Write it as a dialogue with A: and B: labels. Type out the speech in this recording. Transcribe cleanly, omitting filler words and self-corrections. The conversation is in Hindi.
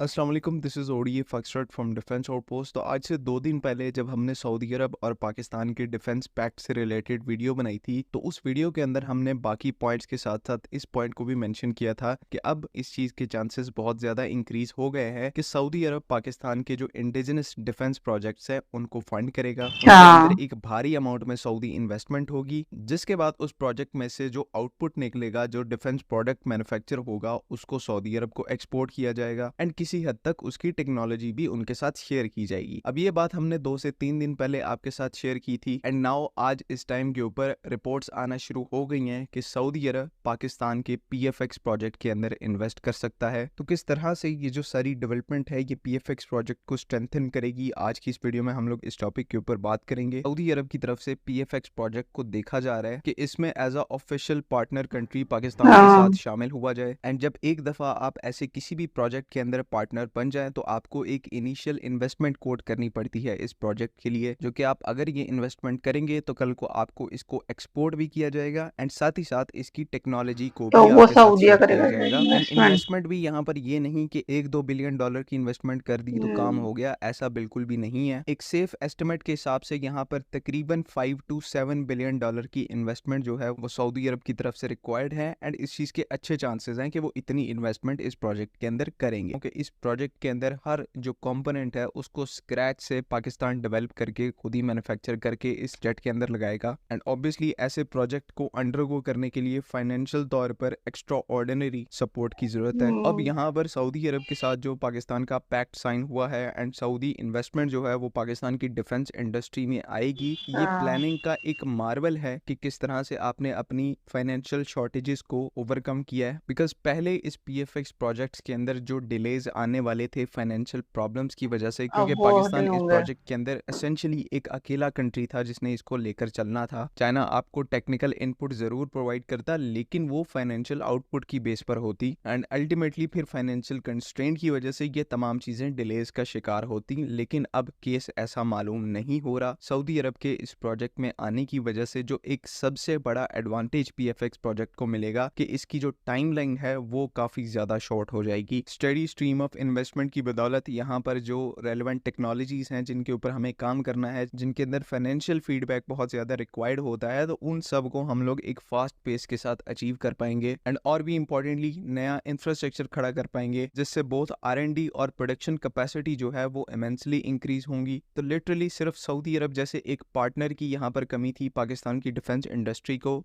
A: अस्सलाम वालेकुम, this is ODA foxtrot from defence outpost. तो आज से 2 दिन पहले जब हमने सऊदी अरब और पाकिस्तान के डिफेंस पैक्ट से रिलेटेड वीडियो बनाई थी, तो उस वीडियो के अंदर हमने बाकी पॉइंट्स के साथ-साथ इस पॉइंट को भी मेंशन किया था कि अब इस चीज़ के चांसेस बहुत ज़्यादा इंक्रीज़ हो गए हैं कि सऊदी अरब पाकिस्तान के जो इंडिजिनस डिफेंस प्रोजेक्ट्स हैं, उनको फंड करेगा। उनके अंदर
B: हाँ।
A: एक भारी अमाउंट में सऊदी इन्वेस्टमेंट होगी, जिसके बाद उस प्रोजेक्ट में से जो आउटपुट निकलेगा, जो डिफेंस प्रोडक्ट मैन्युफैक्चर होगा, उसको सऊदी अरब को एक्सपोर्ट किया जाएगा एंड किसी हद तक उसकी टेक्नोलॉजी भी उनके साथ शेयर की जाएगी। अब ये बात हमने 2 से 3 दिन पहले आपके साथ शेयर की थी एंड नाउ आज इस टाइम के ऊपर रिपोर्ट्स आना शुरू हो गई हैं कि सऊदी अरब पाकिस्तान के पीएफएक्स प्रोजेक्ट के अंदर इन्वेस्ट कर सकता है। तो किस तरह से ये जो सारी डेवलपमेंट है ये पीएफएक्स प्रोजेक्ट को स्ट्रेंथन करेगी, आज की इस वीडियो में हम लोग इस टॉपिक के ऊपर बात करेंगे। सऊदी अरब की तरफ से पीएफएक्स प्रोजेक्ट को देखा जा रहा है कि इसमें as a official partner country Pakistan के
B: हाँ।
A: साथ शामिल हुआ जाए एंड जब एक दफा आप ऐसे किसी भी प्रोजेक्ट के अंदर पार्टनर बन जाए तो आपको एक इनिशियल इन्वेस्टमेंट कोट करनी पड़ती है इस प्रोजेक्ट के लिए, जो कि आप अगर ये इन्वेस्टमेंट करेंगे तो कल को आपको इसको एक्सपोर्ट भी किया जाएगा एंड साथ ही साथ इसकी टेक्नोलॉजी को
B: तो
A: भी
B: वो
A: आपके साथ
B: सऊदीया
A: शेयर किया
B: करेगा
A: जाएगा एंड
B: इन्वेस्टमेंट।
A: इन्वेस्टमेंट भी यहाँ पर ये नहीं कि 1-2 बिलियन डॉलर की इन्वेस्टमेंट कर दी तो काम हो गया, ऐसा बिल्कुल भी नहीं है। एक सेफ एस्टिमेट के हिसाब से यहाँ पर तकरीबन 5 to 7 बिलियन डॉलर की इन्वेस्टमेंट जो है वो सऊदी अरब की तरफ से रिक्वायर्ड है एंड इस चीज के अच्छे चांसेस हैं कि वो इतनी इन्वेस्टमेंट इस प्रोजेक्ट के अंदर करेंगे, क्योंकि इस प्रोजेक्ट के अंदर हर जो कंपोनेंट है उसको स्क्रैच से पाकिस्तान डेवलप करके खुद ही मैन्युफैक्चर करके इस जेट के अंदर लगाएगा एंड ऑब्वियसली ऐसे प्रोजेक्ट को अंडरगो करने के लिए फाइनेंशियल तौर पर एक्स्ट्रा ऑर्डिनरी सपोर्ट की जरूरत है। अब यहाँ पर सऊदी अरब के साथ जो पाकिस्तान का पैक्ट साइन हुआ है एंड सऊदी इन्वेस्टमेंट जो है वो पाकिस्तान की डिफेंस इंडस्ट्री में आएगी, ये प्लानिंग का एक मार्वल है कि किस तरह से आपने अपनी फाइनेंशियल शॉर्टेजेस को ओवरकम किया है। बिकॉज पहले इस पीएफएक्स प्रोजेक्ट्स के अंदर जो डिलेज आने वाले थे फाइनेंशियल प्रॉब्लम्स की वजह से,
B: अब
A: क्योंकि
B: वो
A: पाकिस्तान
B: नहीं
A: इस
B: होंगे।
A: प्रोजेक्ट के अंदर एसेंशियली एक अकेला कंट्री था जिसने इसको लेकर चलना था। चाइना आपको टेक्निकल इनपुट जरूर प्रोवाइड करता, लेकिन वो फाइनेंशियल आउटपुट की बेस पर होती एंड अल्टीमेटली फिर फाइनेंशियल कंस्ट्रेंट की वजह से ये तमाम चीजें डिलेज का शिकार होती। लेकिन अब केस ऐसा मालूम नहीं हो रहा। सऊदी अरब के इस प्रोजेक्ट में आने की वजह से जो एक सबसे बड़ा एडवांटेज पीएफएक्स प्रोजेक्ट को मिलेगा कि इसकी जो टाइमलाइन है वो काफी ज्यादा शॉर्ट हो जाएगी। स्टडी स्ट्रीम ऑफ इन्वेस्टमेंट की बदौलत यहाँ पर जो रेलेवेंट टेक्नोलॉजीज हैं जिनके ऊपर हमें काम करना है, जिनके अंदर फाइनेंशियल फीडबैक बहुत ज्यादा रिक्वायर्ड होता है, तो उन सब को हम लोग एक फास्ट पेस के साथ अचीव कर पाएंगे एंड और भी इंपॉर्टेंटली नया इंफ्रास्ट्रक्चर खड़ा कर पाएंगे, जिससे बोथ आर&डी और प्रोडक्शन कैपेसिटी जो है वो इमेंसली इंक्रीज होंगी। तो लिटरली सिर्फ सऊदी अरब जैसे एक पार्टनर की यहाँ पर कमी थी पाकिस्तान की डिफेंस इंडस्ट्री को